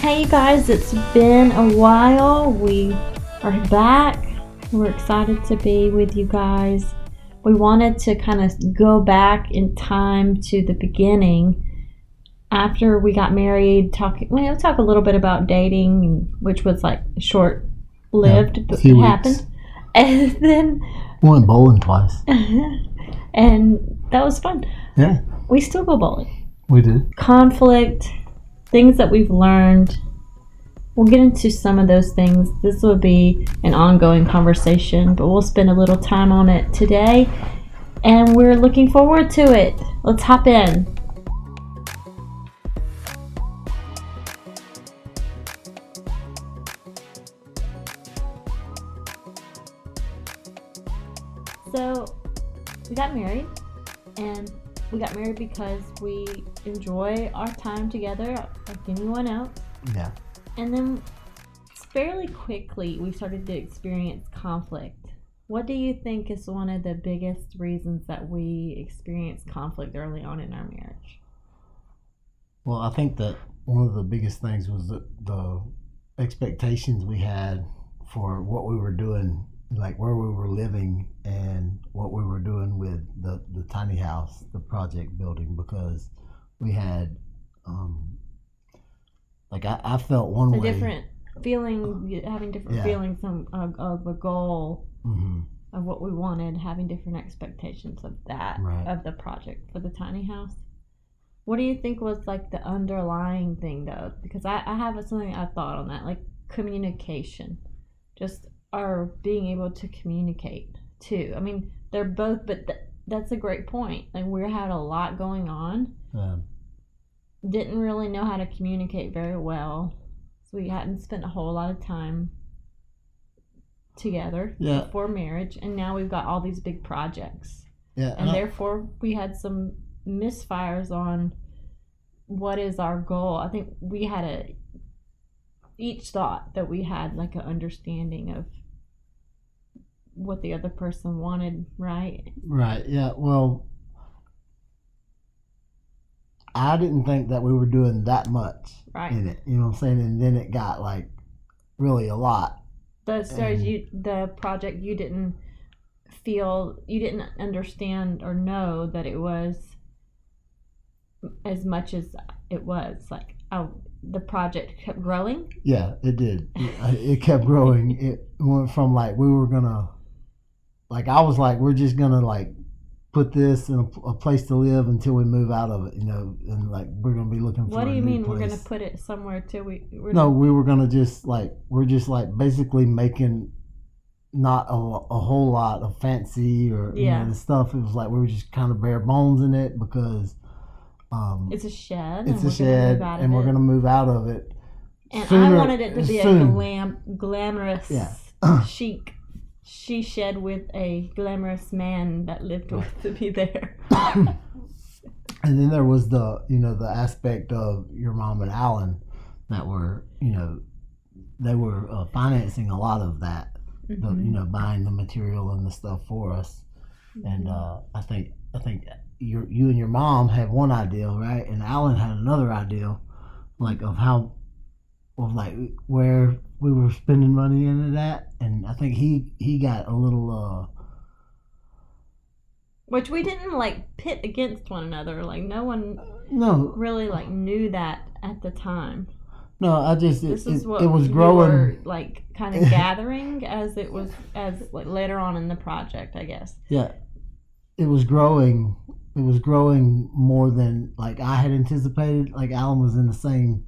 Hey you guys, it's been a while. We are back. We're excited to be with you guys. We wanted to kind of go back in time to the beginning after we got married. We'll talk a little bit about dating, which was like short lived, but it happened. And then we went bowling twice. And that was fun. Yeah. We still go bowling. We did. Conflict, things that we've learned. We'll get into some of those things. This will be an ongoing conversation, but we'll spend a little time on it today, and we're looking forward to it. Let's hop in. So, we got married, and we got married because we enjoy our time together like anyone else. Yeah. And then fairly quickly we started to experience conflict. What do you think is one of the biggest reasons that we experienced conflict early on in our marriage? Well, I think that one of the biggest things was the expectations we had for what we were doing, like where we were living and what we were doing with the tiny house, the project building, because we had I felt one way. Different feeling, having different feelings of a goal, of what we wanted, having different expectations of that, right, of the project for the tiny house. What do you think was like the underlying thing though? Because I have something I thought on that, like communication, just our being able to communicate too. I mean, they're both, but that's a great point. Like we had a lot going on. Didn't really know how to communicate very well, so we hadn't spent a whole lot of time together before marriage, and now we've got all these big projects, and therefore we had some misfires on what is our goal. I think we had each thought that we had like an understanding of what the other person wanted, right? Yeah, well, I didn't think that we were doing that much in it. You know what I'm saying? And then it got like really a lot. The project, you didn't understand or know that it was as much as it was. Like the project kept growing. Yeah, it did. It kept growing. It went from like we were gonna, like I was like, we're just gonna like put this in a place to live until we move out of it, you know, and like we're gonna be looking for. What do you mean place. We're gonna put it somewhere till we? We were gonna just like we're just like basically making not a whole lot of fancy or you know the stuff. It was like we were just kind of bare bones in it because it's a shed. It's a shed, and we're gonna move out of it. And I wanted it to be a glamorous, chic. She shed with a glamorous man that lived with to be there. And then there was the aspect of your mom and Alan that were, they were financing a lot of that, buying the material and the stuff for us. And I think you and your mom had one ideal, right? And Alan had another ideal, like of where we were spending money into that, and I think he got a little which we didn't like pit against one another. Like no one really like knew that at the time. No, I just it was growing. We were, like kind of gathering as like later on in the project, I guess. Yeah, it was growing. It was growing more than like I had anticipated. Like Alan was in the same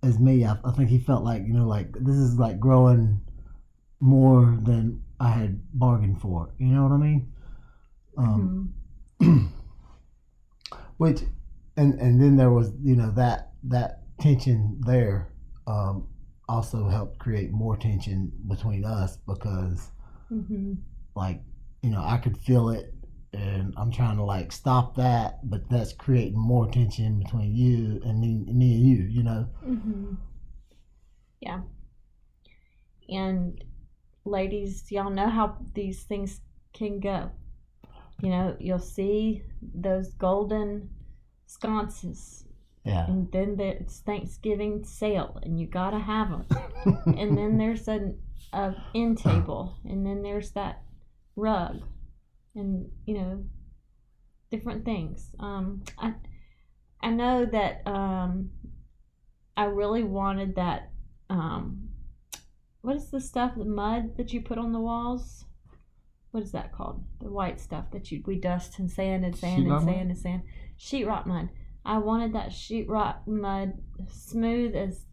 as me. I think he felt like like this is like growing more than I had bargained for. You know what I mean? Which and then there was that tension there also helped create more tension between us because like I could feel it. And I'm trying to like stop that, but that's creating more tension between you and me and you. Yeah. And ladies, y'all know how these things can go. You'll see those golden sconces Yeah. And then there's Thanksgiving sale, and you gotta have them. And then there's a end table, and then there's that rug, and different things. I know that I really wanted that. What is the stuff, the mud that you put on the walls? What is that called? The white stuff that we dust and sand and sand and sand and sand. Sheetrock mud. I wanted that sheetrock mud smooth as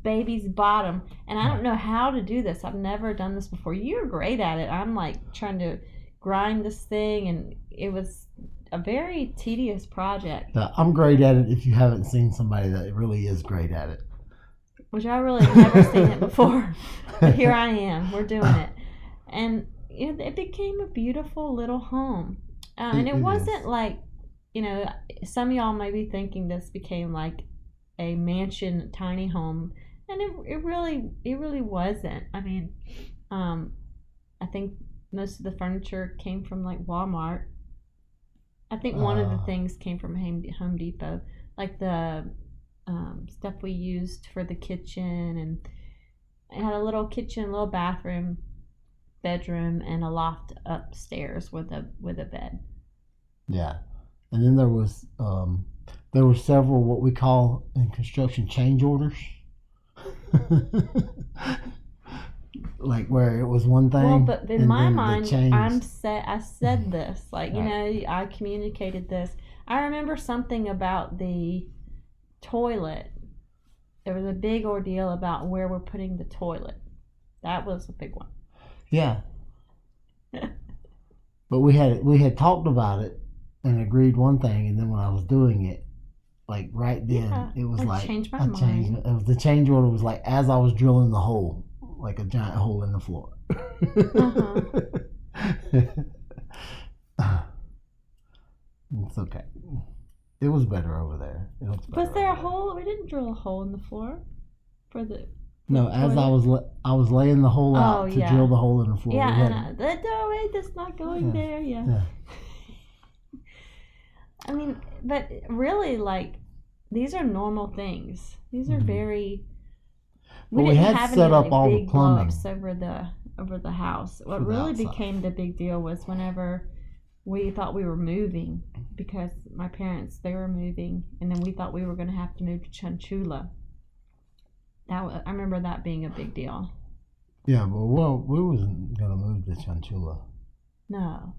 baby's bottom, and I don't know how to do this. I've never done this before. You're great at it. I'm like trying to grind this thing, and it was a very tedious project. I'm great at it if you haven't seen somebody that really is great at it. Which I really never seen it before. But here I am. We're doing it. And it became a beautiful little home. And it wasn't like, some of y'all may be thinking this became like a mansion tiny home. And it really wasn't. I mean, I think most of the furniture came from like Walmart. I think one of the things came from Home Depot, like the stuff we used for the kitchen, and it had a little kitchen, little bathroom, bedroom, and a loft upstairs with a bed. Yeah, and then there were several what we call in construction change orders. Like where it was one thing. Well, but in my mind, I said this, like, I communicated this. I remember something about the toilet. There was a big ordeal about where we're putting the toilet. That was a big one. Yeah. But we had talked about it and agreed one thing, and then when I was doing it, like right then, it was like changed my mind. It was, the change order was like as I was drilling the hole, like a giant hole in the floor. It's okay. It was better over there. Was there a hole? We didn't drill a hole in the floor for the. No, as I was laying the hole out to drill the hole in the floor. Yeah, wait, that's not going there. Yeah. I mean, but really, like, these are normal things. These are very. We didn't have set up all the plumbing over the house. What really became the big deal was whenever we thought we were moving, because my parents, they were moving, and then we thought we were going to have to move to Chanchula. I remember that being a big deal. Yeah, but we wasn't going to move to Chanchula. No.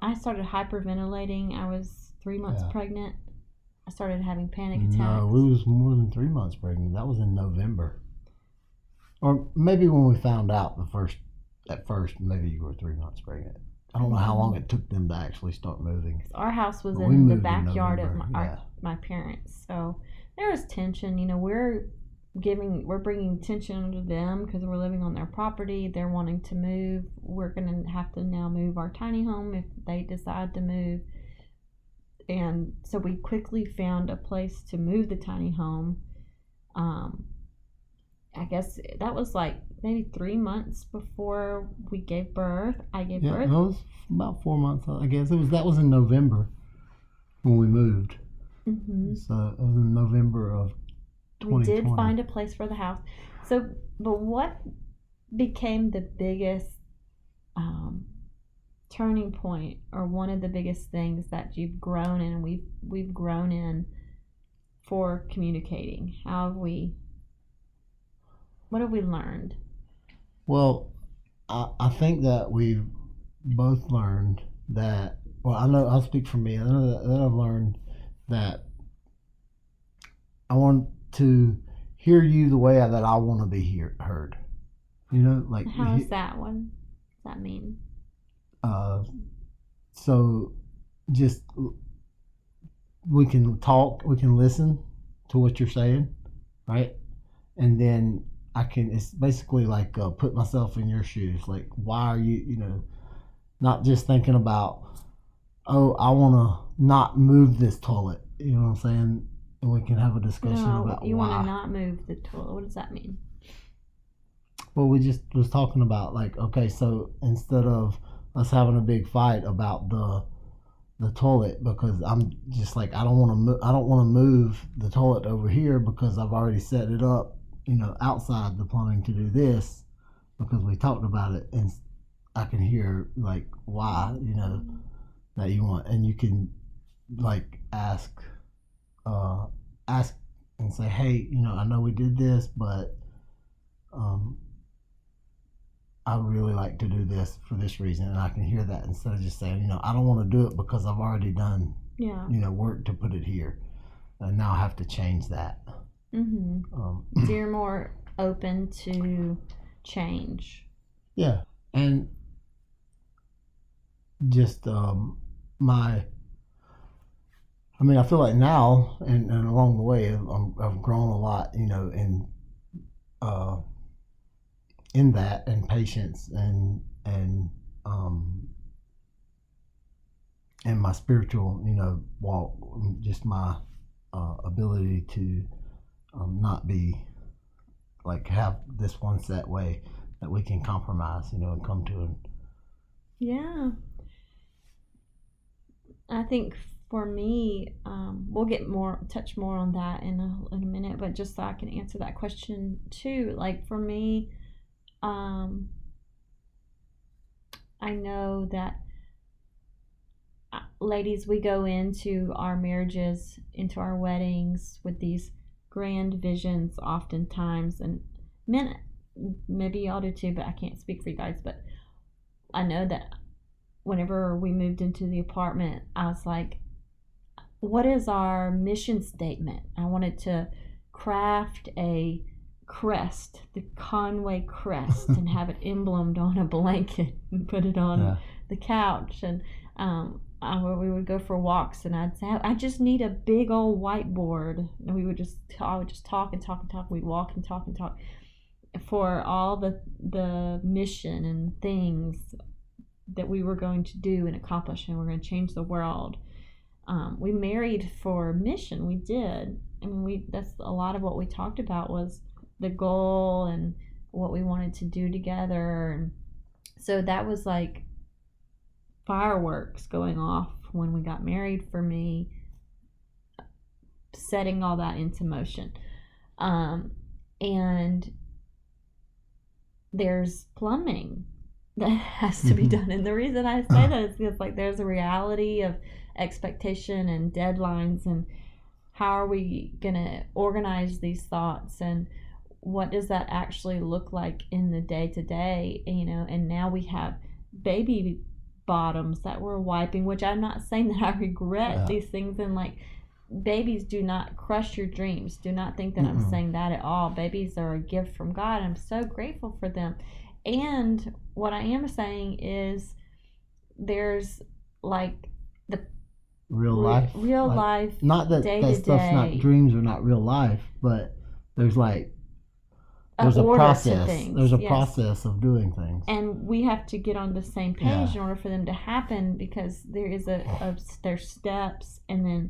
I started hyperventilating. I was 3 months pregnant. I started having panic attacks. No, we was more than 3 months pregnant. That was in November. Or maybe when we found out at first, maybe you were 3 months pregnant. I don't know how long it took them to actually start moving. Our house was in the backyard of my parents, so there was tension. We're bringing tension to them because we're living on their property. They're wanting to move. We're gonna have to now move our tiny home if they decide to move. And so we quickly found a place to move the tiny home. I guess that was like maybe 3 months before we gave birth. I gave birth. It was about 4 months, I guess. That was in November when we moved. Mm-hmm. So it was in November of 2020. We did find a place for the house. So, but what became the biggest turning point, or one of the biggest things that you've grown in, and we've grown in for communicating? What have we learned? Well, I think that we've both learned that, well, I know I'll speak for me. I know that I've learned that I want to hear you the way that I want to be heard. Like how is that one? What does that mean? So just we can talk, we can listen to what you're saying, right? And then it's basically like put myself in your shoes. Like, why are you, not just thinking about, oh, I want to not move this toilet. You know what I'm saying? And we can have a discussion about why. You want to not move the toilet. What does that mean? Well, we just was talking about, like, okay, so instead of us having a big fight about the the toilet because I'm just like I don't want to. I don't want to move the toilet over here because I've already set it up, outside the plumbing to do this because we talked about it, and I can hear like why that you want, and you can like ask and say, hey, I know we did this, but um, I would really like to do this for this reason, and I can hear that instead of just saying, I don't want to do it because I've already done, work to put it here, and now I have to change that. So you're more open to change. Yeah, and just I feel like now and along the way I've grown a lot, in that and patience and my spiritual, walk, just my ability to not be like have this one set way that we can compromise, and come to an. Yeah. I think for me, we'll touch more on that in a minute, but just so I can answer that question too. Like for me, I know that ladies, we go into our marriages, into our weddings with these grand visions oftentimes, and men, maybe y'all do too, but I can't speak for you guys, but I know that whenever we moved into the apartment, I was like, what is our mission statement? I wanted to craft a crest, the Conway crest, and have it emblemed on a blanket and put it on the couch. And we would go for walks, and I'd say, I just need a big old whiteboard. And I would just talk and talk and talk. We'd walk and talk for all the mission and things that we were going to do and accomplish, and we're going to change the world. We married for mission. We did. I mean, that's a lot of what we talked about was the goal and what we wanted to do together. And so that was like fireworks going off when we got married for me, setting all that into motion. And there's plumbing that has to be done. And the reason I say that is because like there's a reality of expectation and deadlines, and how are we going to organize these thoughts, and what does that actually look like in the day to day, and now we have baby bottoms that we're wiping, which I'm not saying that I regret these things, and like babies do not crush your dreams. Do not think that I'm saying that at all. Babies are a gift from God. I'm so grateful for them. And what I am saying is there's like the real life, not that that stuff's not, dreams are not real life, but there's like there's a process. There's a process of doing things, and we have to get on the same page in order for them to happen, because there is there's steps, and then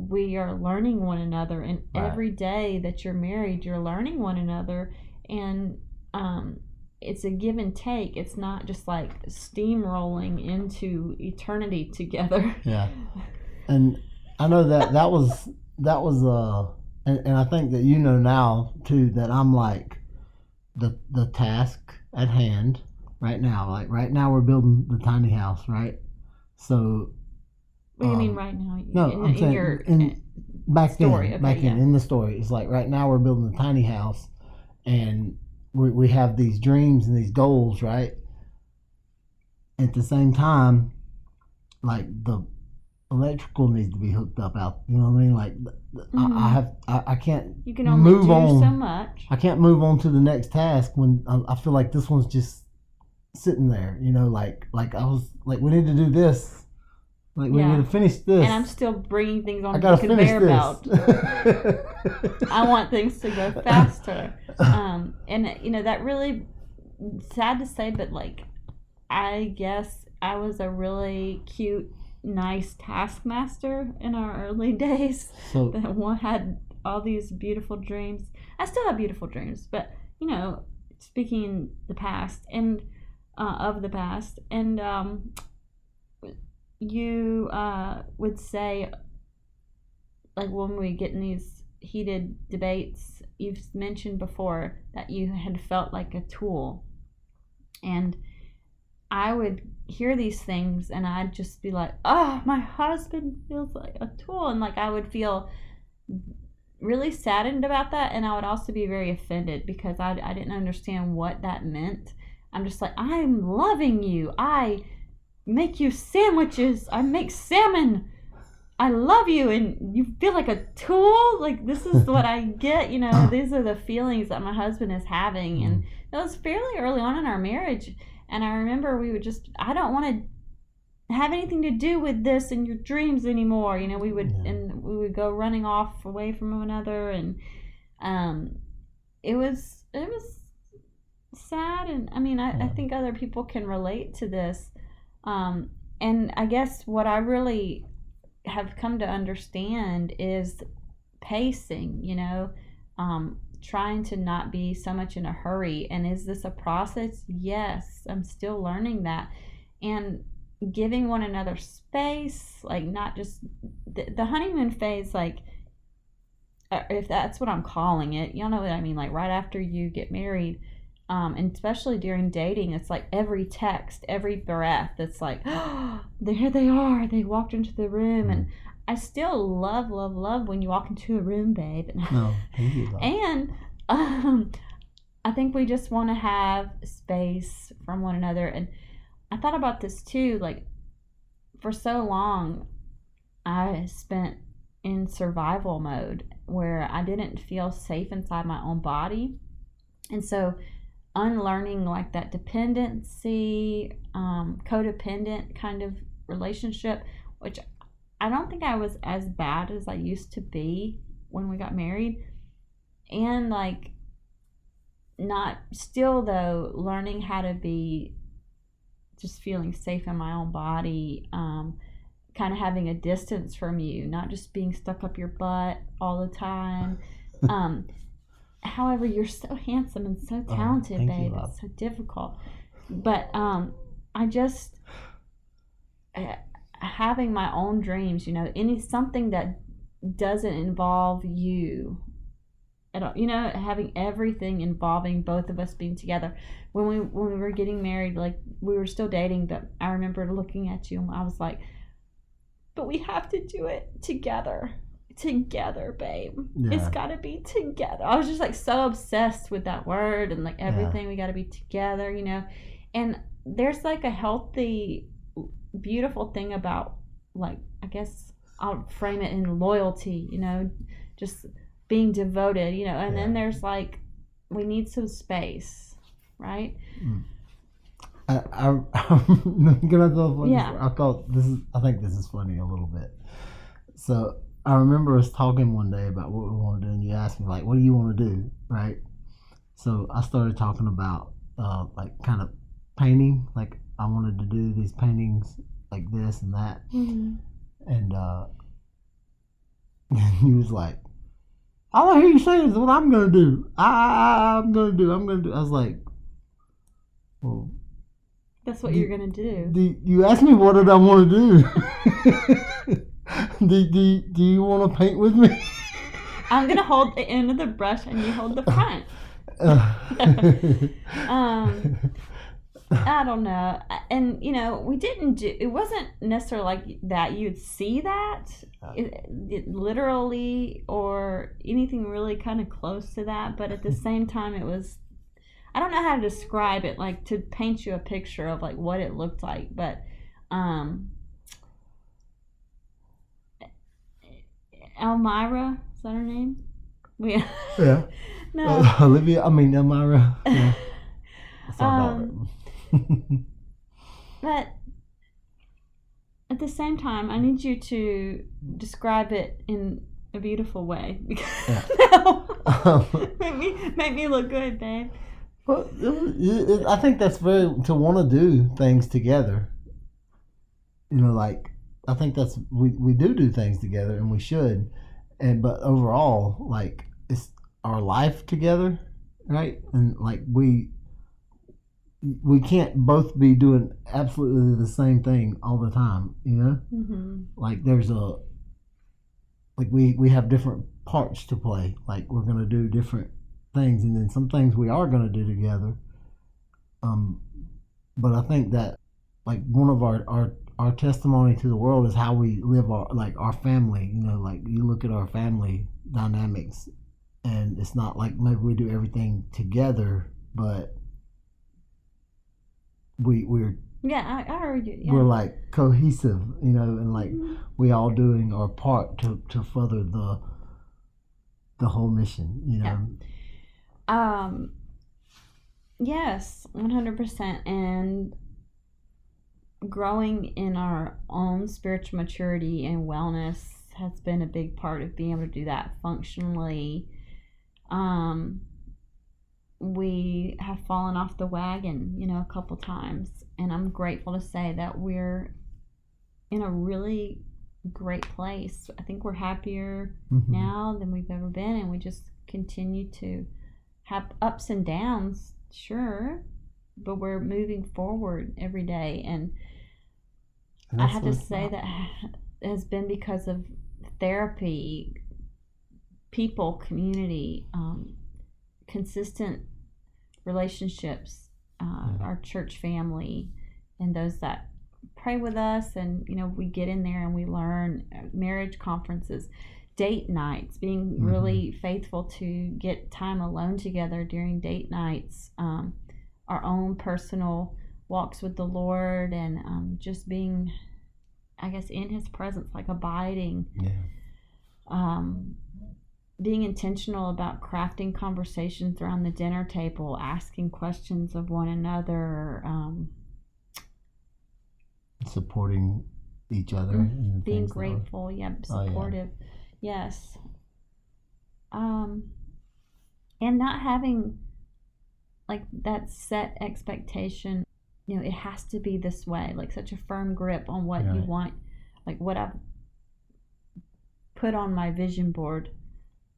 we are learning one another, and every day that you're married, you're learning one another, and it's a give and take. It's not just like steamrolling into eternity together. Yeah, and I know that was and I think that now too that I'm like the task at hand right now. Like right now we're building the tiny house, right? So. What do you mean right now? No, I'm saying back then in the story, it's like right now we're building a tiny house, and we have these dreams and these goals, right? At the same time, like the electrical needs to be hooked up out. You know what I mean? Like I can't. You can only do so much. I can't move on to the next task when I feel like this one's just sitting there. Like I was like, we need to do this. Like we need to finish this, and I'm still bringing things on the conveyor belt. I want things to go faster, and that really sad to say, but like I guess I was a really cute, nice taskmaster in our early days. So that one had all these beautiful dreams. I still have beautiful dreams, but speaking in the past and of the past, and you would say, like when we get in these heated debates, you've mentioned before that you had felt like a tool. And I would hear these things and I'd just be like, oh, my husband feels like a tool. And like I would feel really saddened about that. And I would also be very offended because I didn't understand what that meant. I'm just like, I'm loving you. I make you sandwiches. I make salmon. I love you, and you feel like a tool. Like this is what I get. These are the feelings that my husband is having, and it was fairly early on in our marriage. And I remember we would I don't want to have anything to do with this in your dreams anymore. We would go running off away from one another, and it was sad. And I mean, I think other people can relate to this. And I guess what I really have come to understand is pacing, trying to not be so much in a hurry. And is this a process? Yes, I'm still learning that. And giving one another space, like not just the honeymoon phase, like if that's what I'm calling it, you know what I mean, like right after you get married. And especially during dating, it's like every text, every breath, it's like, oh, there they are. They walked into the room. And I still love, love, love when you walk into a room, babe. No, thank you, though. And I think we just want to have space from one another. And I thought about this too. Like, for so long, I spent in survival mode where I didn't feel safe inside my own body. And so unlearning like that dependency, codependent kind of relationship, which I don't think I was as bad as I used to be when we got married. And like not still though learning how to be just feeling safe in my own body, kind of having a distance from you, not just being stuck up your butt all the time. However, you're so handsome and so talented, babe. It's so difficult. But I just having my own dreams, something that doesn't involve you at all, having everything involving both of us being together. When we were getting married, like we were still dating, but I remember looking at you and I was like, but we have to do it together, babe. Yeah. It's got to be together. I was just like so obsessed with that word and like everything. We got to be together, and there's like a healthy, beautiful thing about, like, I guess I'll frame it in loyalty, just being devoted, and then there's like, we need some space, right? I'm gonna go. Yeah. I think this is funny a little bit. So I remember us talking one day about what we want to do, and you asked me like, "What do you want to do?" Right? So I started talking about like kind of painting. Like I wanted to do these paintings like this and that, and he was like, "All I hear you say is what I'm gonna do. I'm gonna do. I was like, "Well, that's what you're gonna do." You asked me what did I want to do. Do you want to paint with me? I'm gonna hold the end of the brush and you hold the front. I don't know. And we didn't do it. Wasn't necessarily like that you'd see that it literally or anything really kind of close to that, but at the same time it was, I don't know how to describe it, like to paint you a picture of like what it looked like, but Elmira, is that her name? Yeah. No. Olivia. I mean Elmira. Yeah. That's our daughter. But at the same time, I need you to describe it in a beautiful way. Make me look good, babe. Well, I think that's very to want to do things together. Like I think that's we do things together, and we should. But overall, like it's our life together, right? And like we we can't both be doing absolutely the same thing all the time, you know? Mm-hmm. Like there's a like we have different parts to play. Like we're going to do different things, and then some things we are going to do together. Um but I think that like one of our testimony to the world is how we live our family, you know, like you look at our family dynamics, and it's not like maybe we do everything together, but we're Yeah, I heard you. we're Yeah. like cohesive, you know, and like Mm-hmm. we all doing our part to further the whole mission, you Yeah. know. Yes, 100%. And growing in our own spiritual maturity and wellness has been a big part of being able to do that functionally. Um, we have fallen off the wagon, a couple times, and I'm grateful to say that we're in a really great place. I think we're happier now than we've ever been, and we just continue to have ups and downs, sure, but we're moving forward every day. And I have to say that has been because of therapy, people, community, consistent relationships, our church family, and those that pray with us. And we get in there and we learn, marriage conferences, date nights, being really faithful to get time alone together during date nights, our own personal walks with the Lord, and just being, I guess, in his presence, like abiding. Being intentional about crafting conversations around the dinner table, asking questions of one another, supporting each other, being grateful, supportive, yes. And not having like that set expectation, it has to be this way, like such a firm grip on what you want, like what I've put on my vision board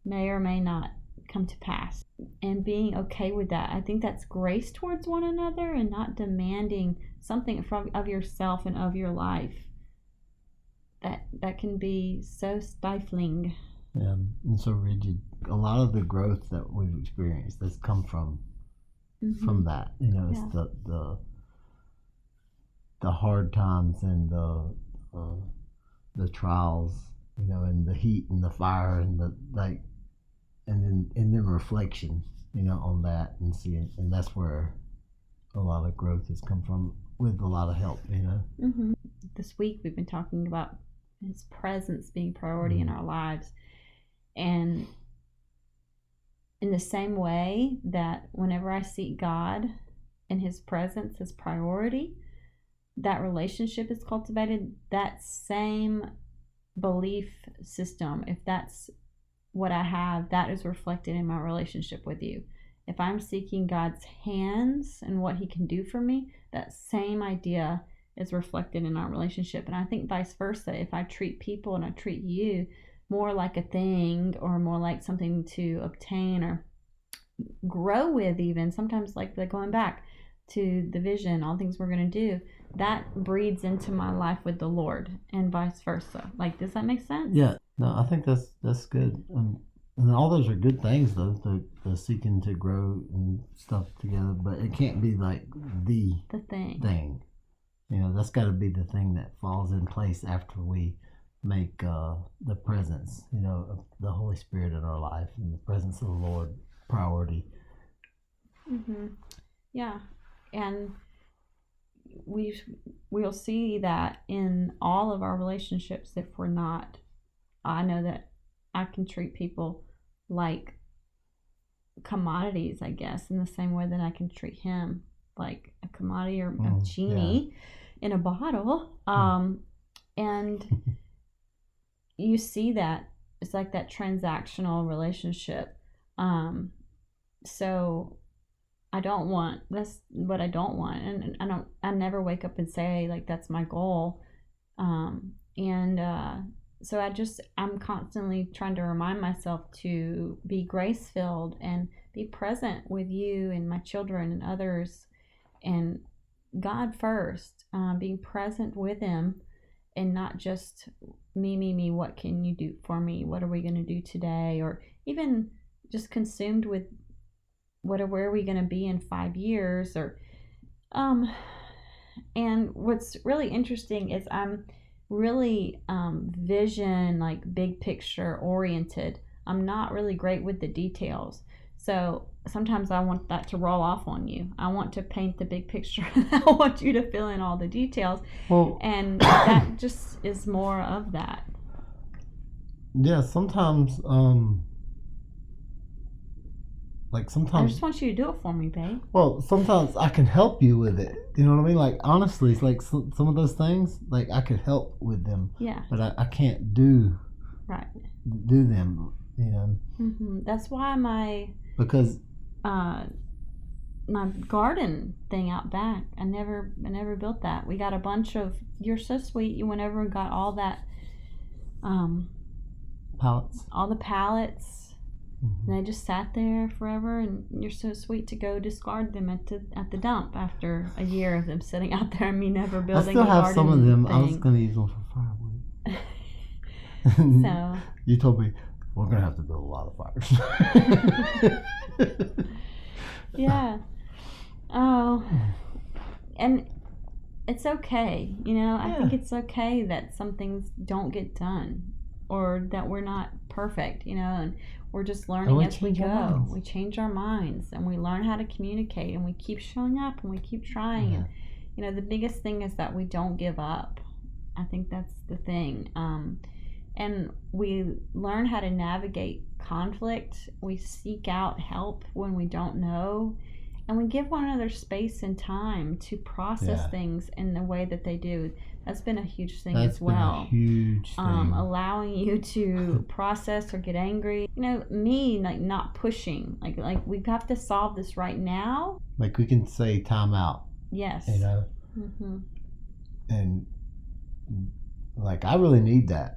may or may not come to pass, and being okay with that. I think that's grace towards one another, and not demanding something of yourself and of your life that can be so stifling. Yeah, and so rigid. A lot of the growth that we've experienced has come from that. It's the hard times and the trials, and the heat and the fire and the like, and then reflection, on that, and seeing, and that's where a lot of growth has come from, with a lot of help. This week we've been talking about his presence being priority in our lives, and in the same way that whenever I seek God and his presence as priority, that relationship is cultivated. That same belief system, if that's what I have, that is reflected in my relationship with you. If I'm seeking God's hands and what he can do for me, that same idea is reflected in our relationship. And I think vice versa, if I treat people and I treat you more like a thing, or more like something to obtain or grow with, even sometimes, like going back to the vision, all things we're going to do, that breeds into my life with the Lord, and vice versa. Like, does that make sense? Yeah, no, I think that's good. And all those are good things, though, the seeking to grow and stuff together, but it can't be like the thing. That's got to be the thing that falls in place after we make the presence, of the Holy Spirit in our life, and the presence of the Lord priority. Yeah, and we'll see that in all of our relationships. If we're not, I know that I can treat people like commodities, I guess, in the same way that I can treat him like a commodity, or a genie in a bottle. And you see that it's like that transactional relationship. So that's what I don't want. And I never wake up and say, like, that's my goal. So I'm constantly trying to remind myself to be grace filled and be present with you and my children and others, and God first, being present with Him, and not just me, what can you do for me? What are we going to do today? Or even just consumed with where are we going to be in 5 years? Or and what's really interesting is I'm really vision, like big picture oriented. I'm not really great with the details. So sometimes I want that to roll off on you. I want to paint the big picture. I want you to fill in all the details. Well, And that just is more of that. yeah, sometimes, I sometimes, just want you to do it for me, babe. well, sometimes I can help you with it. You know what I mean? Like, honestly, it's like some of those things, like, I could help with them, Yeah. but I can't do Right. them, you know, That's why my because my garden thing out back, I never built that. We got a bunch of, you're so sweet, you went over and got all that pallets. all the pallets, and they just sat there forever, and you're so sweet to go discard them at the dump after a year of them sitting out there and me never I building still a have garden some of them. thing. I was going to use them for firewood. So You told me we're going to have to build a lot of fires. yeah. Oh, and it's okay, I think it's okay that some things don't get done, or that we're not perfect, and we're just learning as we go. We change our minds, and we learn how to communicate, and we keep showing up, and we keep trying. Yeah. And the biggest thing is that we don't give up. I think that's the thing. And we learn how to navigate conflict. We seek out help when we don't know, and we give one another space and time to process things in the way that they do. That's been a huge thing as well. Been a huge thing. Allowing you to process or get angry. Me, like, not pushing. Like we have to solve this right now. Like, we can say time out. Yes. And like, I really need that.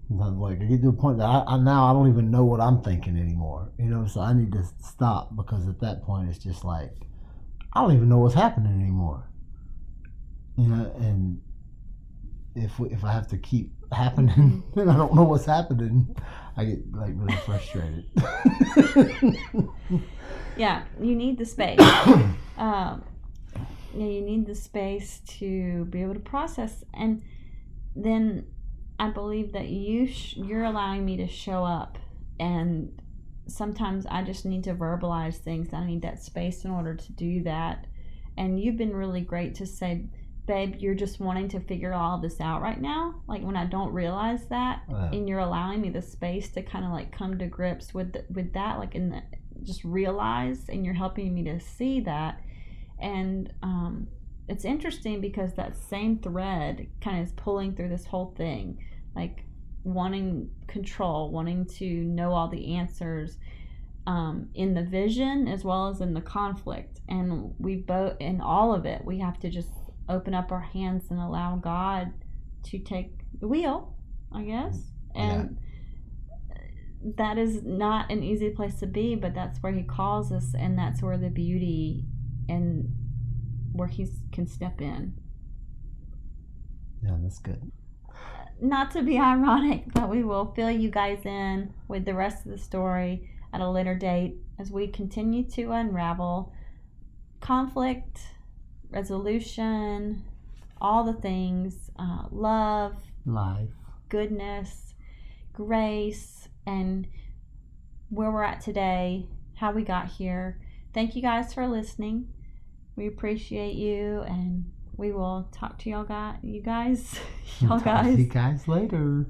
Like, I get to a point that I now I don't even know what I'm thinking anymore. So I need to stop, because at that point it's just like I don't even know what's happening anymore. And if I have to keep happening and I don't know what's happening, I get like really frustrated. Yeah, you need the space. You need the space to be able to process, and then I believe that you're allowing me to show up, and sometimes I just need to verbalize things. I need that space in order to do that. And you've been really great to say, babe, you're just wanting to figure all this out right now. Like, when I don't realize that, and you're allowing me the space to kind of like come to grips with that, like just realize, and you're helping me to see that. And it's interesting because that same thread kind of is pulling through this whole thing, like wanting control, wanting to know all the answers, in the vision as well as in the conflict. And we both, in all of it, we have to just open up our hands and allow God to take the wheel, I guess. And that is not an easy place to be, but that's where He calls us, and that's where the beauty and where He can step in. Yeah, that's good. Not to be ironic, but we will fill you guys in with the rest of the story at a later date as we continue to unravel conflict, resolution, all the things, love, life, goodness, grace, and where we're at today, how we got here. Thank you guys for listening. We appreciate you, and we will talk to you guys See you guys later.